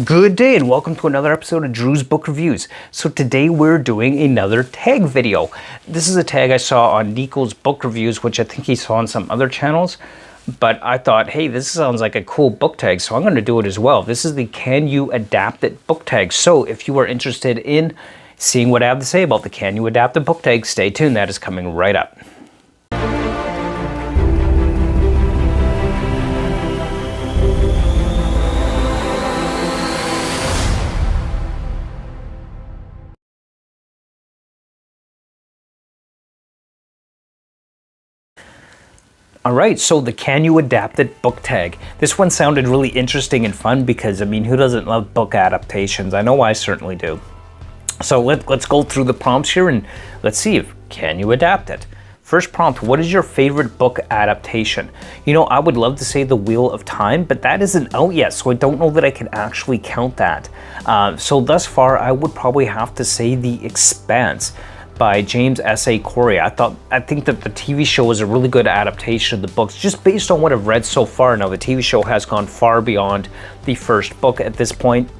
Good day and welcome to another episode of Drew's Book Reviews. So today we're doing another tag video. This is a tag I saw on Nikos Book Reviews, which I think he saw on some other channels. But I thought, hey, this sounds like a cool book tag, so I'm going to do it as well. This is the Can You Adapt It book tag. So if you are interested in seeing what I have to say about the Can You Adapt It book tag, stay tuned. That is coming right up. Alright, so the Can You Adapt It book tag. This one sounded really interesting and fun because, I mean, who doesn't love book adaptations? I know I certainly do. So let's go through the prompts here and let's see if can you adapt it. First prompt, what is your favorite book adaptation? You know, I would love to say The Wheel of Time, but that isn't out yet, so I don't know that I can actually count that. So thus far, I would probably have to say The Expanse by James S.A. Corey. I think that the TV show is a really good adaptation of the books, just based on what I've read so far. Now, the TV show has gone far beyond the first book at this point,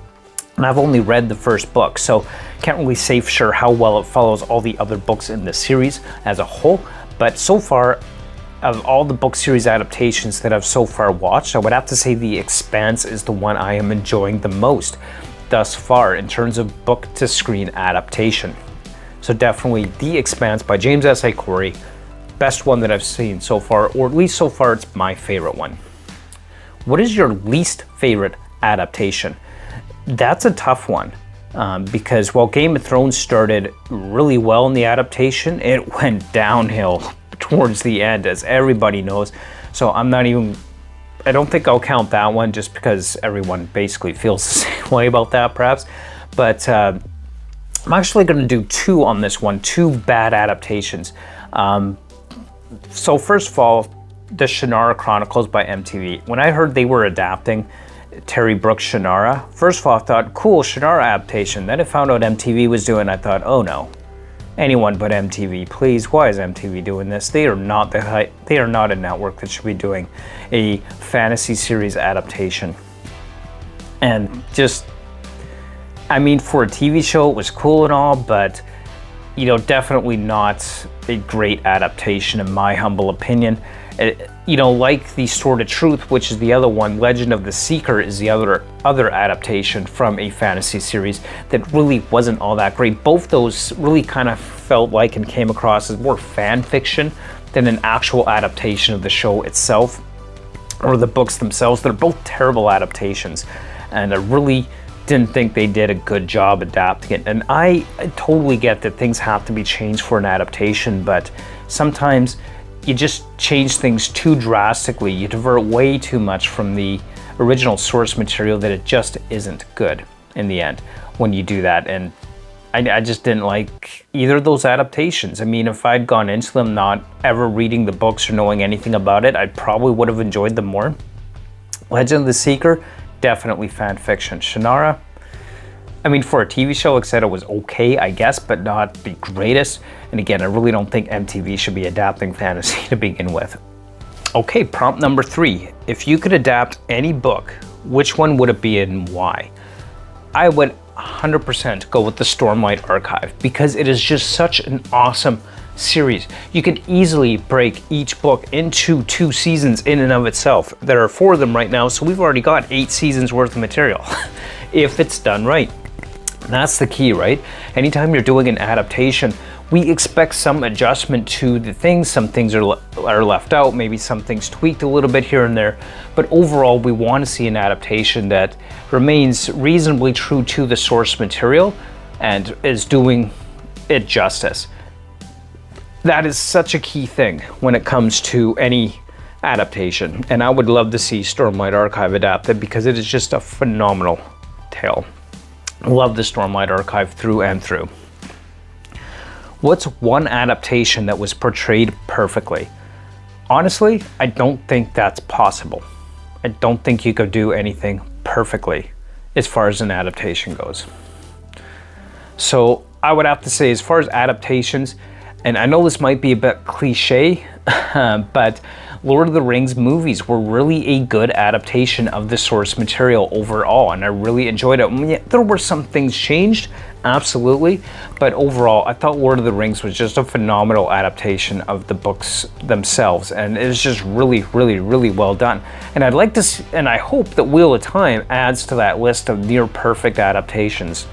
and I've only read the first book, so can't really say for sure how well it follows all the other books in the series as a whole. But so far, of all the book series adaptations that I've so far watched, I would have to say The Expanse is the one I am enjoying the most thus far in terms of book to screen adaptation. So definitely The Expanse by James S.A. Corey, best one that I've seen so far, or at least so far it's my favorite one. What is your least favorite adaptation? That's a tough one because while Game of Thrones started really well in the adaptation, it went downhill towards the end, as everybody knows. So I don't think I'll count that one just because everyone basically feels the same way about that perhaps. But I'm actually going to do two on this one, two bad adaptations. So first of all, the Shannara Chronicles by MTV. When I heard they were adapting Terry Brooks' Shannara, first of all I thought, cool, Shannara adaptation. Then I found out MTV was doing it, I thought, oh no, anyone but MTV, please, why is MTV doing this? They are not a network that should be doing a fantasy series adaptation. And just, I mean, for a TV show, it was cool and all, but, you know, definitely not a great adaptation in my humble opinion. You know, like The Sword of Truth, which is the other one, Legend of the Seeker is the other adaptation from a fantasy series that really wasn't all that great. Both those really kind of felt like and came across as more fan fiction than an actual adaptation of the show itself or the books themselves. They're both terrible adaptations, and I really didn't think they did a good job adapting it. And I totally get that things have to be changed for an adaptation, but sometimes you just change things too drastically. You divert way too much from the original source material that it just isn't good in the end when you do that. And I just didn't like either of those adaptations. I mean, if I'd gone into them not ever reading the books or knowing anything about it, I probably would have enjoyed them more. Legend of the Seeker, definitely fan fiction. Shannara, I mean, for a TV show, like I said, it was okay, I guess, but not the greatest. And again, I really don't think MTV should be adapting fantasy to begin with. Okay, prompt number 3. If you could adapt any book, which one would it be and why? I would 100% go with the Stormlight Archive because it is just such an awesome series. You could easily break each book into 2 seasons in and of itself. There are 4 of them right now, so we've already got 8 seasons worth of material if it's done right. And that's the key, right? Anytime you're doing an adaptation, we expect some adjustment to the things. Some things are left out, maybe some things tweaked a little bit here and there, but overall we want to see an adaptation that remains reasonably true to the source material and is doing it justice. That is such a key thing when it comes to any adaptation, and I would love to see Stormlight Archive adapted because it is just a phenomenal tale. Love the Stormlight Archive through and through. What's one adaptation that was portrayed perfectly? Honestly, I don't think that's possible. I don't think you could do anything perfectly as far as an adaptation goes. So I would have to say, as far as adaptations, and I know this might be a bit cliche, but Lord of the Rings movies were really a good adaptation of the source material overall, and I really enjoyed it. I mean, there were some things changed, absolutely, but overall, I thought Lord of the Rings was just a phenomenal adaptation of the books themselves, and it was just really, really, really well done. And I'd like to see, and I hope that Wheel of Time adds to that list of near perfect adaptations.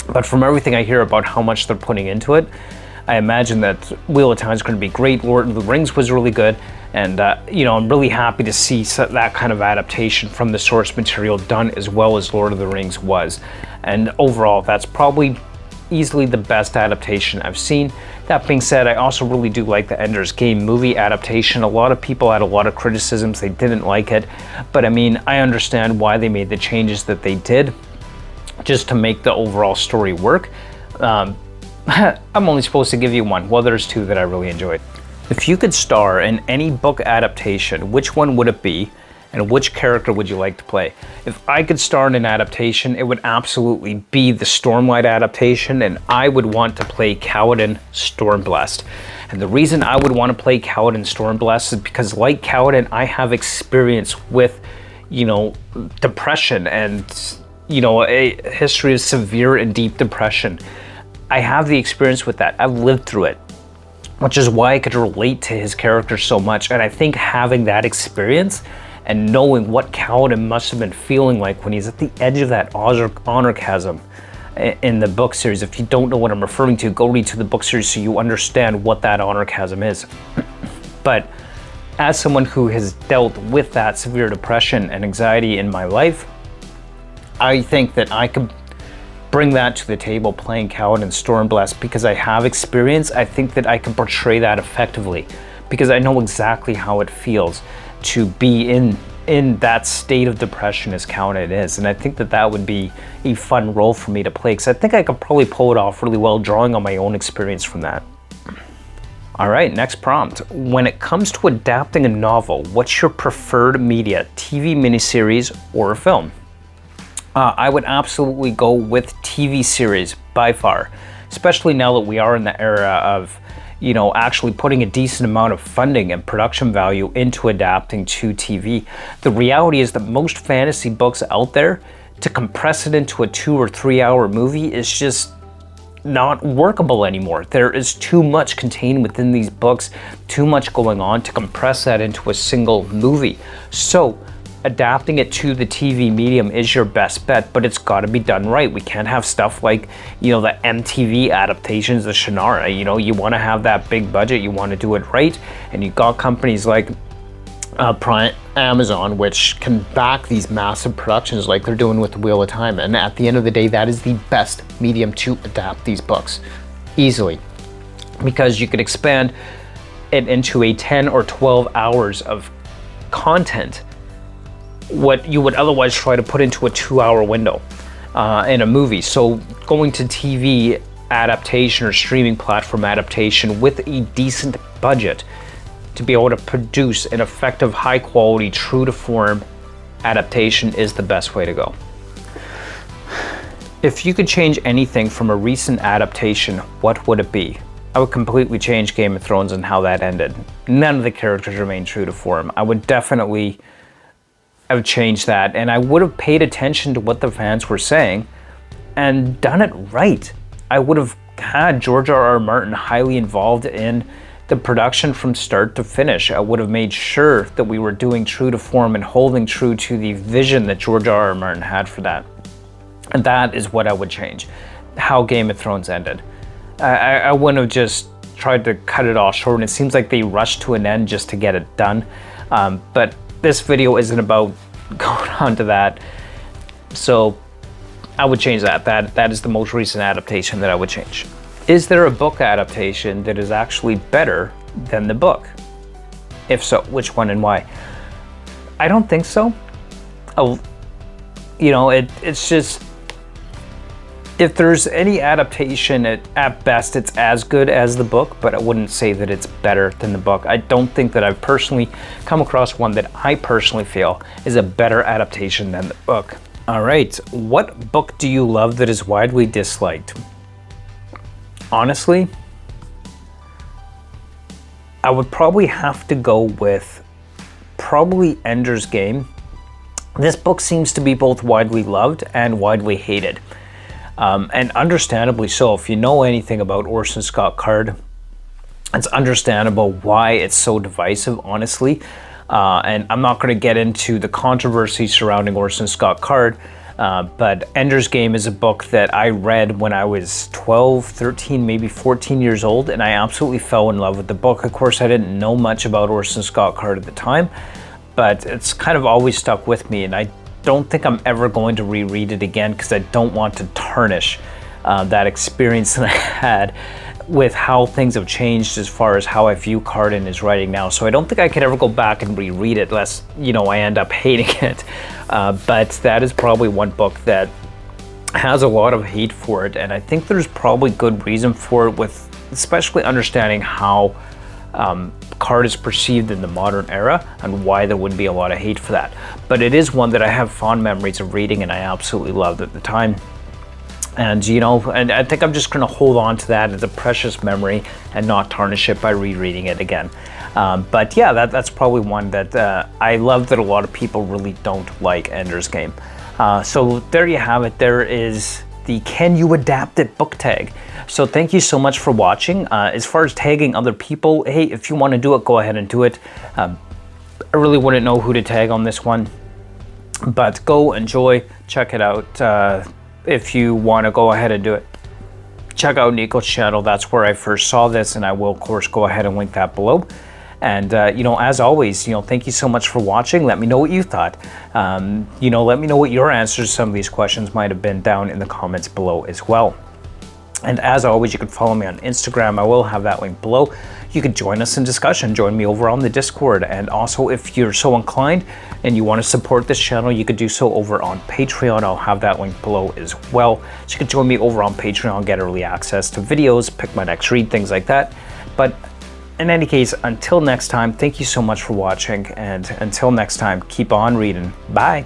But from everything I hear about how much they're putting into it, I imagine that Wheel of Time is going to be great. Lord of the Rings was really good, and I'm really happy to see that kind of adaptation from the source material done as well as Lord of the Rings was. And overall, that's probably easily the best adaptation I've seen. That being said, I also really do like the Ender's Game movie adaptation. A lot of people had a lot of criticisms, they didn't like it, but I mean, I understand why they made the changes that they did, just to make the overall story work. I'm only supposed to give you one. Well, there's two that I really enjoyed. If you could star in any book adaptation, which one would it be, and which character would you like to play? If I could star in an adaptation, it would absolutely be the Stormlight adaptation, and I would want to play Kaladin Stormblessed. And the reason I would want to play Kaladin Stormblessed is because, like Kaladin, I have experience with, depression and, a history of severe and deep depression. I have the experience with that. I've lived through it, which is why I could relate to his character so much. And I think having that experience and knowing what Kaladin must have been feeling like when he's at the edge of that honor chasm in the book series. If you don't know what I'm referring to, go read to the book series so you understand what that honor chasm is. But as someone who has dealt with that severe depression and anxiety in my life, I think that I could bring that to the table playing Kaladin Stormblessed because I have experience. I think that I can portray that effectively because I know exactly how it feels to be in that state of depression as Kaladin is. And I think that that would be a fun role for me to play because I think I could probably pull it off really well drawing on my own experience from that. All right, next prompt. When it comes to adapting a novel, what's your preferred media, TV miniseries or a film? I would absolutely go with TV series by far, especially now that we are in the era of, actually putting a decent amount of funding and production value into adapting to TV. The reality is that most fantasy books out there, to compress it into a 2 or 3 hour movie is just not workable anymore. There is too much contained within these books, too much going on to compress that into a single movie. So adapting it to the TV medium is your best bet, but it's got to be done right. We can't have stuff like, the MTV adaptations of Shannara. You want to have that big budget, you want to do it right, and you got companies like Amazon, which can back these massive productions like they're doing with the Wheel of Time. And at the end of the day, that is the best medium to adapt these books easily, because you could expand it into a 10 or 12 hours of content, what you would otherwise try to put into a 2 hour window in a movie. So going to TV adaptation or streaming platform adaptation with a decent budget to be able to produce an effective, high quality, true to form adaptation is the best way to go. If you could change anything from a recent adaptation, what would it be? I would completely change Game of Thrones and how that ended. None of the characters remain true to form. I would definitely have changed that, and I would have paid attention to what the fans were saying and done it right. I would have had George R.R. Martin highly involved in the production from start to finish. I would have made sure that we were doing true to form and holding true to the vision that George R.R. Martin had for that. And that is what I would change, how Game of Thrones ended. I wouldn't have just tried to cut it all short, and it seems like they rushed to an end just to get it done. But this video isn't about going on to that, so I would change that. That is the most recent adaptation that I would change. Is there a book adaptation that is actually better than the book? If so, which one and why? I don't think so. It's just, if there's any adaptation, at best it's as good as the book, but I wouldn't say that it's better than the book. I don't think that I've personally come across one that I personally feel is a better adaptation than the book. All right, what book do you love that is widely disliked? Honestly, I would probably have to go with probably Ender's Game. This book seems to be both widely loved and widely hated. And understandably so. If you know anything about Orson Scott Card, it's understandable why it's so divisive, honestly. And I'm not going to get into the controversy surrounding Orson Scott Card, but Ender's Game is a book that I read when I was 12, 13, maybe 14 years old, and I absolutely fell in love with the book. Of course, I didn't know much about Orson Scott Card at the time, but it's kind of always stuck with me, and I don't think I'm ever going to reread it again because I don't want to tarnish that experience that I had with how things have changed as far as how I view Card in his writing now. So I don't think I could ever go back and reread it lest, I end up hating it. But that is probably one book that has a lot of hate for it, and I think there's probably good reason for it, with especially understanding how Card is perceived in the modern era and why there would be a lot of hate for that. But it is one that I have fond memories of reading and I absolutely loved at the time. And and I think I'm just going to hold on to that as a precious memory and not tarnish it by rereading it again. But yeah, that's probably one that I love that a lot of people really don't like, Ender's Game. So there you have it. There is the Can You Adapt It book tag. So thank you so much for watching. As far as tagging other people, hey, if you want to do it, go ahead and do it. I really wouldn't know who to tag on this one, but go enjoy, check it out. If you want to go ahead and do it, check out Nikos' channel. That's where I first saw this, and I will of course go ahead and link that below. And as always, thank you so much for watching. Let me know what you thought. Let me know what your answers to some of these questions might have been down in the comments below as well. And as always, you can follow me on Instagram. I will have that link below. You could join us in discussion. Join me over on the Discord. And also, if you're so inclined and you want to support this channel, you could do so over on Patreon. I'll have that link below as well. So you can join me over on Patreon, get early access to videos, pick my next read, things like that. But in any case, until next time, thank you so much for watching. And until next time, keep on reading. Bye.